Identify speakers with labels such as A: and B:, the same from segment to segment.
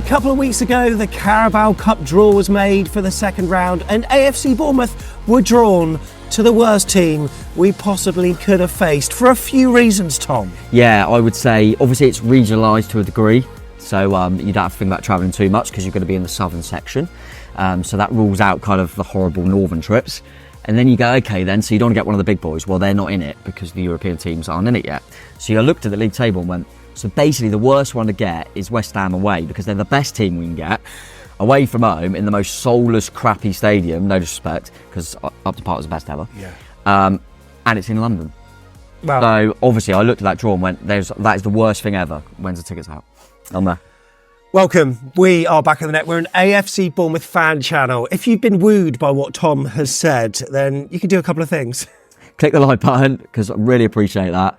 A: couple of weeks ago, the Carabao Cup draw was made for the second round, and AFC Bournemouth were drawn to the worst team we possibly could have faced for a few reasons, Tom.
B: Yeah, I would say, obviously it's regionalised to a degree, so you don't have to think about travelling too much because you're going to be in the southern section. So that rules out kind of the horrible northern trips. And then you go, okay then, so you don't want to get one of the big boys. Well, they're not in it because the European teams aren't in it yet. So you looked at the league table and went, so basically the worst one to get is West Ham away because they're the best team we can get. Away from home in the most soulless, crappy stadium, no disrespect, because Upton Park was the best ever.
A: Yeah.
B: And it's in London.
A: Well,
B: So obviously I looked at that draw and went, that is the worst thing ever. When's the tickets out? I'm there.
A: welcome. We are back on the net. We're an AFC Bournemouth fan channel. If you've been wooed by what Tom has said, then you can do a couple of things.
B: Click the like button because I really appreciate that.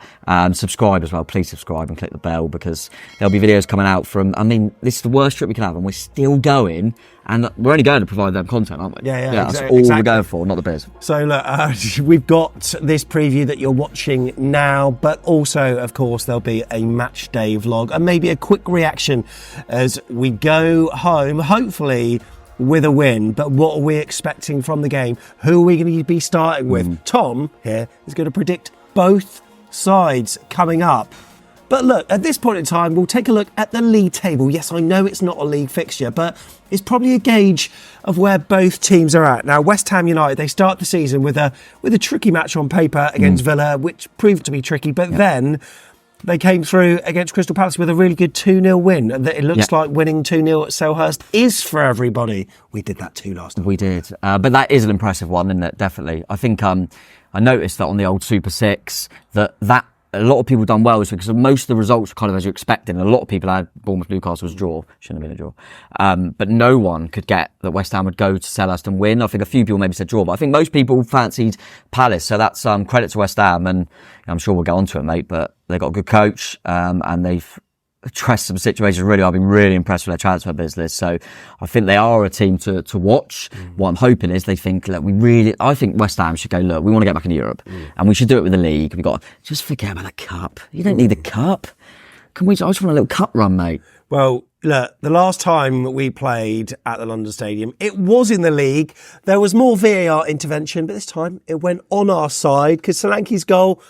B: Subscribe as well. Please subscribe and click the bell because there'll be videos coming out from, I mean, this is the worst trip we can have and we're still going and we're only going to provide them content, aren't we?
A: Yeah,
B: that's all
A: exactly.
B: we're going for, not the beers.
A: So look, we've got this preview that you're watching now, but also, of course, there'll be a match day vlog and maybe a quick reaction as we go home, hopefully with a win. But what are we expecting from the game? Who are we going to be starting with? Tom here is going to predict both sides coming up. But look, at this point in time, we'll take a look at the league table. Yes, I know it's not a league fixture, but it's probably a gauge of where both teams are at. Now, West Ham United, they start the season with a tricky match on paper against Villa, which proved to be tricky, but then they came through against Crystal Palace with a really good 2-0 win. It looks like winning 2-0 at Selhurst is for everybody. We did that too last time.
B: We did. But that is an impressive one, isn't it? Definitely. I think I noticed that on the old Super 6 that a lot of people done well because most of the results were kind of as you expected. And a lot of people had Bournemouth Newcastle as a draw. Shouldn't have been a draw. But no one could get that West Ham would go to Selhurst and win. I think a few people maybe said draw, but I think most people fancied Palace. So that's credit to West Ham. And I'm sure we'll get onto it, mate. But they've got a good coach and they've addressed some situations. Really, I've been really impressed with their transfer business. So I think they are a team to watch. What I'm hoping is they think, look, I think West Ham should go, look, we want to get back into Europe and we should do it with the league. We've got to just forget about the cup. You don't need the cup. I just want a little cup run, mate.
A: Well, look, the last time we played at the London Stadium, it was in the league. There was more VAR intervention, but this time it went on our side because Solanke's goal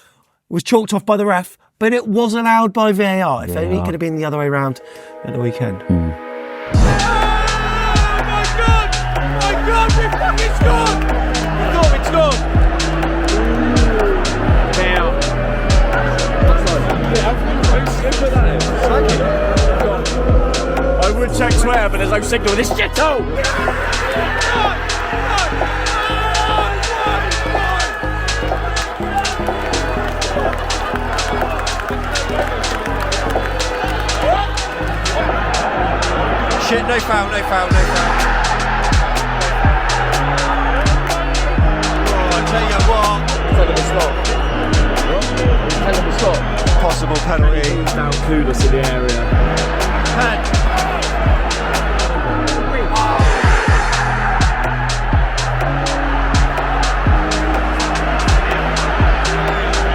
A: was chalked off by the ref, but it was allowed by VAR. If only it could have been the other way around at the weekend.
C: Oh my God, we fucking scored! We scored! Now. I would check Twitter, but there's no signal in this shit
A: Shit, no foul. Oh, I tell you what.
C: Tell him to stop.
A: Possible penalty.
C: Down Kudus in the area.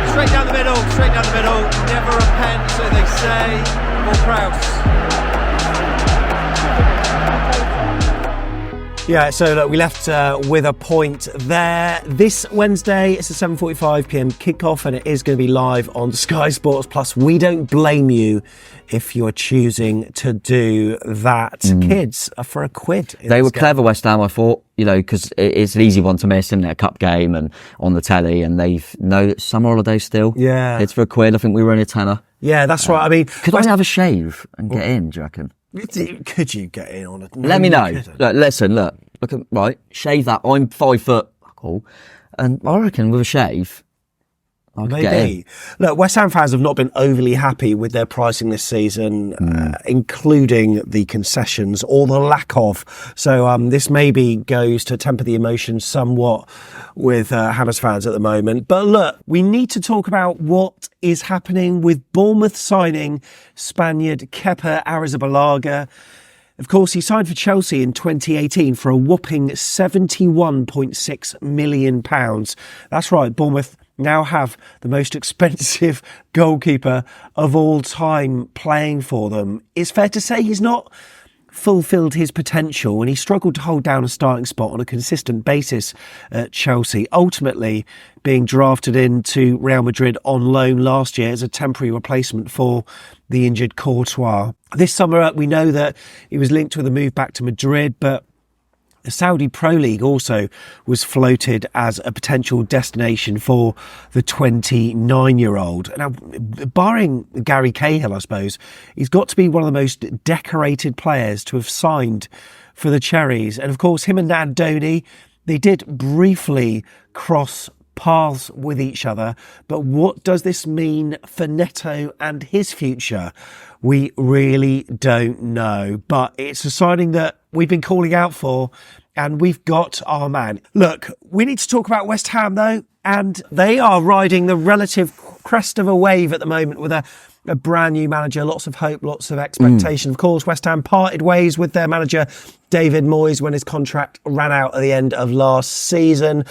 A: Straight down the middle. Never a pen, so they say. More Prowse. Yeah, so look, we left with a point there. This Wednesday, it's a 7:45pm kickoff and it is going to be live on Sky Sports Plus. We don't blame you if you're choosing to do that. Kids are for £1.
B: They were clever, West Ham, I thought, because it's an easy one to miss, isn't it? A cup game and on the telly, and they've summer holidays still.
A: Yeah.
B: It's for £1. I think we were only a tenner.
A: Yeah, that's right. I mean,
B: could I have a shave and get in, do you reckon?
A: Could you get in on it?
B: Let me know. Look, listen, look at, right, shave that. I'm 5 foot, cool. And I reckon with a shave, I could get in.
A: Maybe. Look, West Ham fans have not been overly happy with their pricing this season, including the concessions or the lack of. So this maybe goes to temper the emotions somewhat with Hammers fans at the moment. But look, we need to talk about what is happening with Bournemouth signing Spaniard Kepa Arrizabalaga. Of course, he signed for Chelsea in 2018 for a whopping £71.6 million. That's right, Bournemouth now have the most expensive goalkeeper of all time playing for them. It's fair to say he's not fulfilled his potential and he struggled to hold down a starting spot on a consistent basis at Chelsea, ultimately being drafted into Real Madrid on loan last year as a temporary replacement for the injured Courtois. This summer, we know that he was linked with a move back to Madrid, but the Saudi Pro League also was floated as a potential destination for the 29-year-old. Now, barring Gary Cahill, I suppose, he's got to be one of the most decorated players to have signed for the Cherries. And of course, him and Andoni, they did briefly cross paths with each other. But what does this mean for Neto and his future? We really don't know. But it's a signing that we've been calling out for, and we've got our man. Look, we need to talk about West Ham, though, and they are riding the relative crest of a wave at the moment with a brand new manager, lots of hope, lots of expectation. Of course, West Ham parted ways with their manager, David Moyes, when his contract ran out at the end of last season.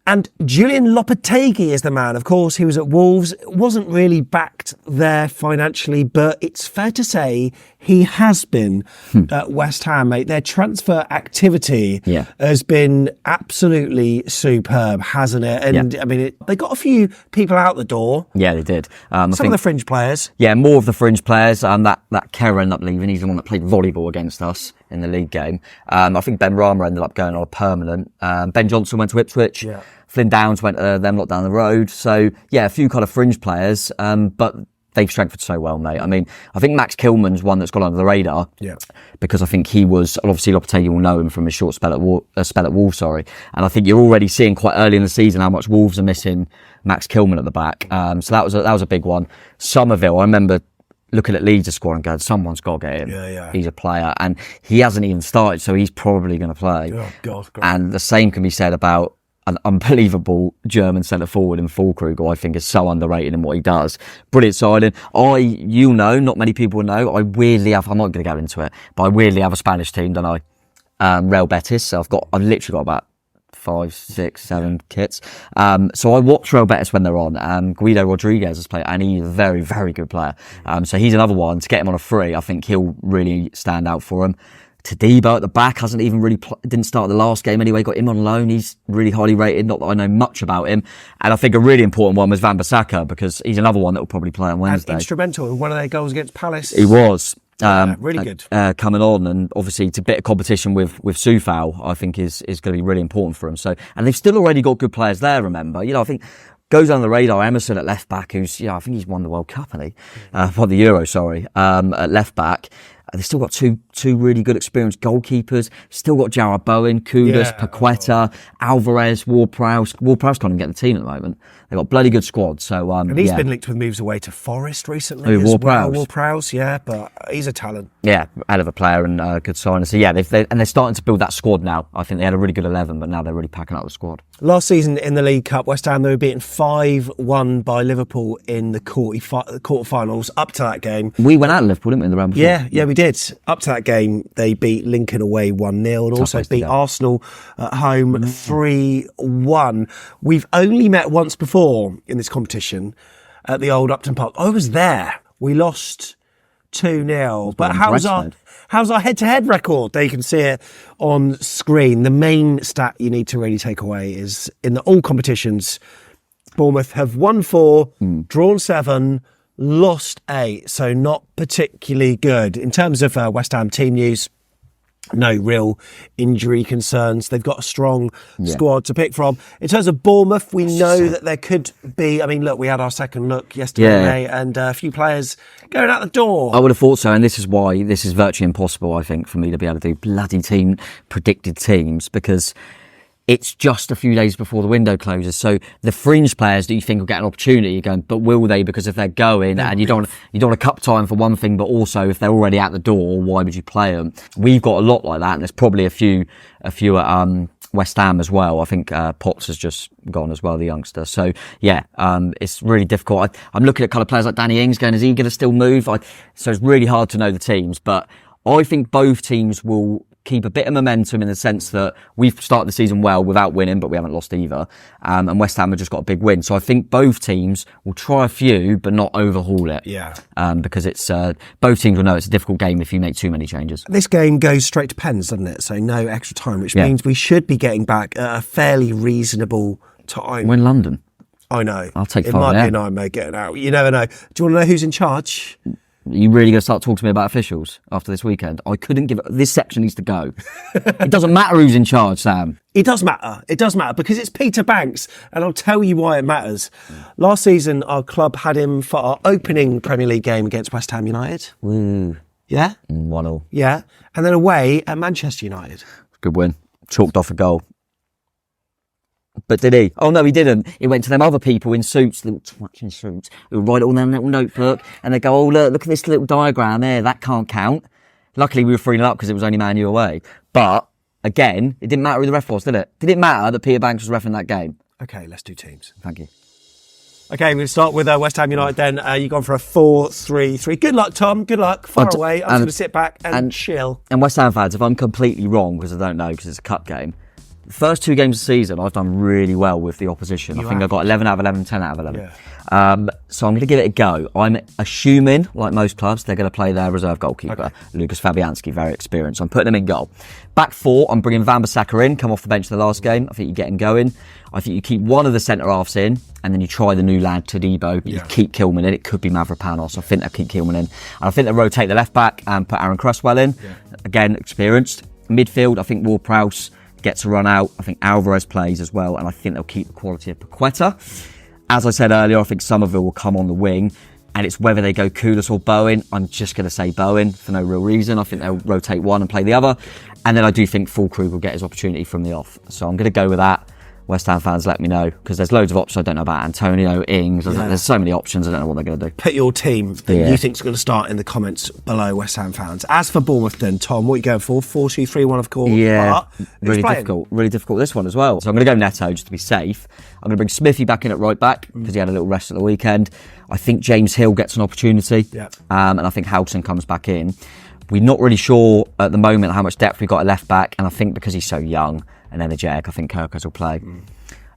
A: And Julen Lopetegui is the man. Of course, he was at Wolves, wasn't really backed there financially, but it's fair to say he has been at West Ham, mate. Their transfer activity has been absolutely superb, hasn't it? And I mean, they got a few people out the door.
B: Yeah, they did.
A: Some of the fringe players.
B: Yeah, more of the fringe players. That Kerr ended up leaving. He's the one that played volleyball against us in the league game. I think Ben Rama ended up going on a permanent. Ben Johnson went to Ipswich. Yeah. Flynn Downs went to them lot down the road. So, yeah, a few kind of fringe players, but they've strengthened so well, mate. I mean, I think Max Kilman's one that's gone under the radar. Yeah. Because I think he was, obviously Lopetegui will know him from his short spell at Wolves, And I think you're already seeing quite early in the season how much Wolves are missing Max Kilman at the back. So that was a big one. Somerville, I remember looking at Leeds' squad and going, someone's got to get him. Yeah. He's a player. And he hasn't even started, so he's probably going to play. Oh, God. And the same can be said about an unbelievable German centre forward in Füllkrug, who I think is so underrated in what he does. Brilliant signing. Not many people know, I weirdly have, I'm not going to go into it, but I weirdly have a Spanish team, don't I? Real Betis. So I've literally got about 5, 6, 7 kits. So I watch Real Betis when they're on. Guido Rodriguez has played, and he's a very, very good player. So he's another one. To get him on a free, I think he'll really stand out for him. Tadibo at the back hasn't even really didn't start the last game anyway. Got him on loan. He's really highly rated. Not that I know much about him. And I think a really important one was Van Bissaka, because he's another one that will probably play on Wednesday.
A: And instrumental in one of their goals against Palace.
B: He was.
A: Really good.
B: Coming on, and obviously to bit of competition with Soufal, I think is going to be really important for him. So, and they've still already got good players there. Remember, I think goes under the radar. Emerson at left back, who's I think he's won the World Cup, hasn't he? Won the Euro, sorry. At left back. They've still got two really good experienced goalkeepers. Still got Jarrod Bowen, Kudus, Paqueta, Alvarez, Ward-Prowse. Ward-Prowse can't even get the team at the moment. They've got a bloody good squad. So,
A: and he's been linked with moves away to Forest recently.
B: Ward-Prowse.
A: Ward-Prowse, but he's a talent.
B: Yeah, hell of a player and good signing. So they're starting to build that squad now. I think they had a really good 11, but now they're really packing up the squad.
A: Last season in the League Cup, West Ham, they were beaten 5-1 by Liverpool in the quarterfinals. Up to that game,
B: we went out of Liverpool, didn't we, in the round before?
A: Yeah, we did. Up to that game, they beat Lincoln away 1-0 and also beat Arsenal at home 3-1. We've only met once before in this competition at the old Upton Park. I was there. We lost 2-0. But how's our head-to-head record? There you can see it on screen. The main stat you need to really take away is in all competitions, Bournemouth have won 4, drawn 7, lost 8, so not particularly good. In terms of West Ham team news, no real injury concerns. They've got a strong squad to pick from. In terms of Bournemouth, we know that there could be, we had our second look yesterday, and a few players going out the door.
B: I would have thought so, and this is why this is virtually impossible, I think, for me to be able to do bloody predicted teams, because it's just a few days before the window closes. So the fringe players that you think will get an opportunity, you're going, but will they? Because if they're going, and you don't want to cup time for one thing, but also if they're already out the door, why would you play them? We've got a lot like that, and there's probably a few at West Ham as well. I think Potts has just gone as well, the youngster. So it's really difficult. I'm looking at kind of players like Danny Ings going, is he going to still move? So it's really hard to know the teams, but I think both teams will keep a bit of momentum in the sense that we've started the season well without winning, but we haven't lost either. And West Ham have just got a big win. So I think both teams will try a few, but not overhaul it.
A: Yeah.
B: Because it's both teams will know it's a difficult game if you make too many changes.
A: This game goes straight to pens, doesn't it? So no extra time, which means we should be getting back at a fairly reasonable time.
B: We're in London.
A: I know.
B: I'll take 5
A: It might
B: there.
A: be a nightmare getting out. You never know. Do you want to know who's in charge?
B: Are you really going to start talking to me about officials after this weekend? I couldn't give it. This section needs to go. It doesn't matter who's in charge, Sam.
A: It does matter. It does matter because it's Peter Banks, and I'll tell you why it matters. Last season, our club had him for our opening Premier League game against West Ham United.
B: Woo.
A: Yeah?
B: 1-0.
A: Yeah. And then away at Manchester United.
B: Good win. Chalked off a goal. But did he? Oh no, he didn't. He went to them other people in suits, little twatching suits, who write it all in their little notebook, and they go, oh look at this little diagram there, that can't count. Luckily we were 3-0 up because it was only Man U away. But, again, it didn't matter who the ref was, did it? Did it matter that Peter Banks was reffing that game?
A: Okay, let's do teams.
B: Thank you.
A: Okay, we're going to start with West Ham United then. You've gone for a 4-3-3. Good luck, Tom. Good luck. Far away. I'm just going to sit back and chill.
B: And West Ham fans, if I'm completely wrong, because I don't know, because it's a cup game, the first 2 games of the season, I've done really well with the opposition. I think I got 11 out of 11, 10 out of 11.
A: Yeah.
B: So I'm going to give it a go. I'm assuming, like most clubs, they're going to play their reserve goalkeeper, Lucas Fabianski, very experienced. I'm putting him in goal. Back 4, I'm bringing Wan-Bissaka in, come off the bench the last game. I think you get him going. I think you keep one of the centre-halves in, and then you try the new lad, Todibo, but you keep Kilman in. It could be Mavropanos. I think they'll keep Kilman in. And I think they'll rotate the left-back and put Aaron Cresswell in. Yeah. Again, experienced. Midfield, I think Ward-Prowse gets a run out. I think Alvarez plays as well, and I think they'll keep the quality of Paqueta. As I said earlier, I think Somerville will come on the wing, and it's whether they go Koulias or Bowen. I'm just going to say Bowen for no real reason. I think they'll rotate one and play the other, and then I do think Fulkrug will get his opportunity from the off. So I'm going to go with that. West Ham fans, let me know, because there's loads of options I don't know about. Antonio, Ings, there's so many options, I don't know what they're going to do.
A: Put your team that you think's going to start in the comments below, West Ham fans. As for Bournemouth then, Tom, what are you going for? 4-2-3-1, of course.
B: Yeah, really difficult this one as well. So I'm going to go Neto just to be safe. I'm going to bring Smithy back in at right back because he had a little rest at the weekend. I think James Hill gets an opportunity, and I think Houghton comes back in. We're not really sure at the moment how much depth we've got at left back, and I think because he's so young and energetic, I think Kirkers will play.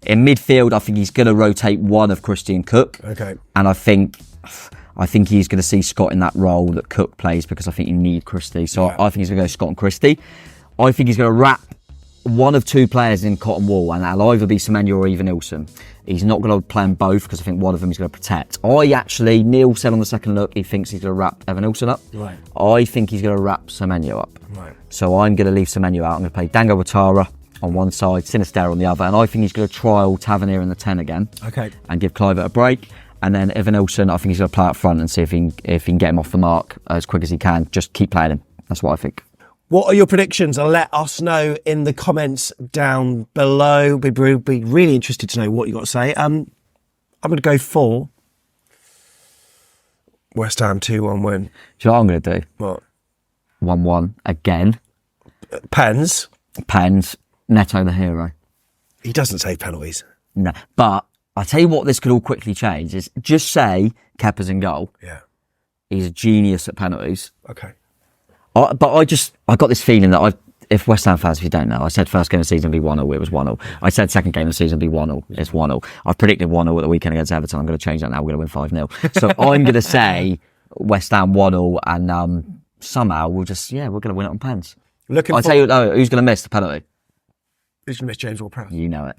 B: In midfield, I think he's going to rotate one of Christian Cook.
A: Okay.
B: And I think he's going to see Scott in that role that Cook plays because I think you need Christie. So I think he's going to go Scott and Christie. I think he's going to wrap one of 2 players in cotton wool, and that'll either be Semenyo or even Ilson. He's not going to play them both because I think one of them he's going to protect. Neil said on the second look he thinks he's going to wrap Evan Ilson up.
A: Right.
B: I think he's going to wrap Semenyo up.
A: Right.
B: So I'm going to leave Semenyo out. I'm going to play Dango Ouattara on one side, Sinisterra on the other, and I think he's going to trial Tavernier in the 10 again.
A: Okay.
B: And give Clive a break. And then Evan Ilson, I think he's going to play up front and see if he can get him off the mark as quick as he can. Just keep playing him. That's what I think.
A: What are your predictions? Let us know in the comments down below. We'd be really interested to know what you got to say. I'm going to go for West Ham 2-1 win.
B: Do you know what I'm going to do?
A: What?
B: 1-1 again.
A: Pens.
B: Neto the hero.
A: He doesn't save penalties.
B: No, but I tell you what, this could all quickly change. Is just say Kepa's in goal.
A: Yeah.
B: He's a genius at penalties.
A: Okay.
B: But I got this feeling that if West Ham fans, if you don't know, I said first game of the season would be 1-0, it was 1-0. I said second game of the season would be 1-0, it's 1-0. I've predicted 1-0 at the weekend against Everton. I'm going to change that now, we're going to win 5-0. So I'm going to say West Ham 1-0, and somehow we're going to win it on pens. I'll tell you who's going to miss the penalty.
A: Who's going to miss James Ward-Prowse?
B: You know it.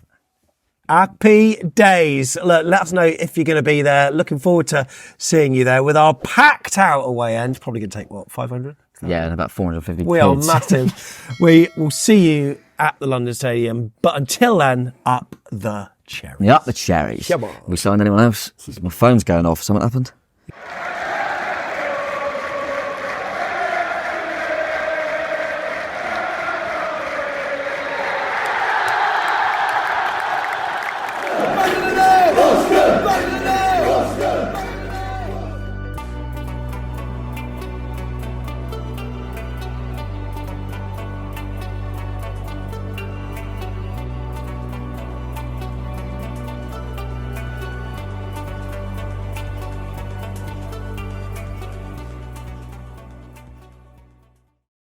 A: Happy days. Look, let us know if you're going to be there. Looking forward to seeing you there with our packed out away end. Probably going to take, 500?
B: Yeah, and about 450
A: We are massive. We will see you at the London Stadium. But until then, up the cherries.
B: Yeah, up the cherries.
A: Come on.
B: We signed anyone else? My phone's going off. Something happened?